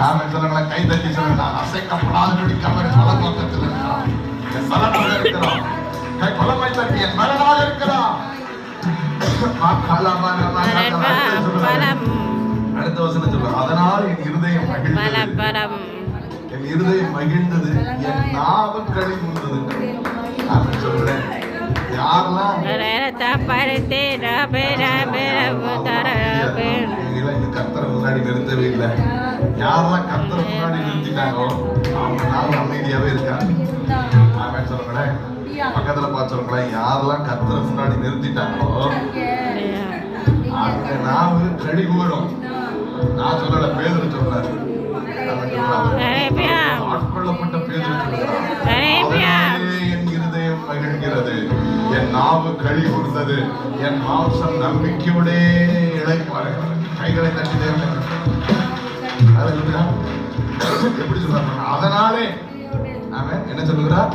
ஆமென் சொல்லுங்களேன். கை தட்டி சொல்லுங்க. அசைக்கப்படாதபடிக்கு அவர் பலமாக்கத்தில் இருக்கிறார். என் பலமாக இருக்கிறார். கை பலமாய் தட்டி என் பலமாக இருக்கிறார். அடுத்த வசனம் சொல்லுங்க. அதனால் என் இருதயம் மகிழ்ந்தது. என் இருதயம் மகிழ்ந்தது. என் நாவு களி கூர்ந்தது. ஆமென் சொல்லுங்களேன். யாரெல்லாம் கர்த்தரை முன்னாடி நிறுத்தவே இல்லை, யாரெல்லாம் கர்த்தரை முன்னாடி நிறுத்திட்டாங்களோ அவங்க நாள் அமைதியாவே இருக்காங்க. ஆமென் சொல்லுங்களேன். பக்கத்துல பார்த்து சொல்லுங்களேன். யாரெல்லாம் கர்த்தரை முன்னாடி நிறுத்திட்டாங்களோ அந்த நாவு களி கூறும். நான் சொல்லல, பேதுரு சொல்றாரு. ஆட்கொள்ளப்பட்ட பேதுரு சொல்றாரு. என் இருதயம் மகிழ்கிறது, என் நாவு களி கூர்ந்தது, என் மாம்சம் நம்பிக்கையோட இளைப்பாறுகிறது. கைகளை தட்டி எப்படி சொல்றாங்க? அதனாலே அவன் என்ன சொல்லுகிறார்?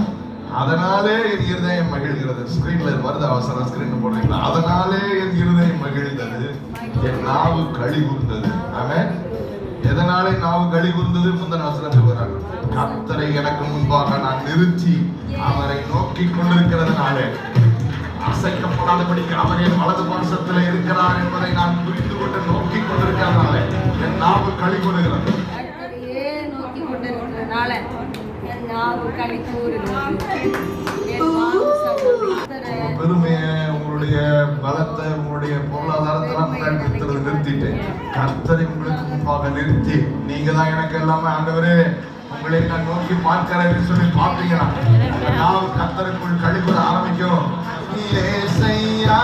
அதனாலே என் இருதயம் மகிழ்கிறது. ஸ்கிரீன்ல வருது, அவசரம் ஸ்கிரீன் போடுறீங்களா? அதனாலே என் இருதயம் மகிழ்ந்தது, என் நாவு களி கூர்ந்தது. அவன் எதனாலே நாவு களி கூர்ந்தது? முந்தின அவசரம் சொல்கிறார். கர்த்தரை எனக்கு முன்பாக நான் நிறுத்தி அவரை நோக்கி கொண்டிருக்கிறதுனாலே, அசைக்கப்படாதபடிக்கு அவர் என் வலது பாசத்தில் இருக்கிறார் என்பதை நான் புரிந்து கொண்டு நோக்கி கொண்டிருக்கிறதுனால என் நாவு களி கூறுகிறது. பெருமையை, உங்களுடைய பலத்தை, உங்களுடைய பொருளாதாரத்தை முன்னாடி நிறுத்திட்டு கர்த்தரை உங்களுக்கு முன்பாக நிறுத்தி, நீங்க தான் எனக்கு எல்லாமே, ஆண்டவரே உங்களை நான் நோக்கி பார்க்கிறேன்னு சொல்லி பார்த்தீங்கன்னா நாவு கர்த்தருக்குள் களி கூற ஆரம்பிக்கும். ஏசையா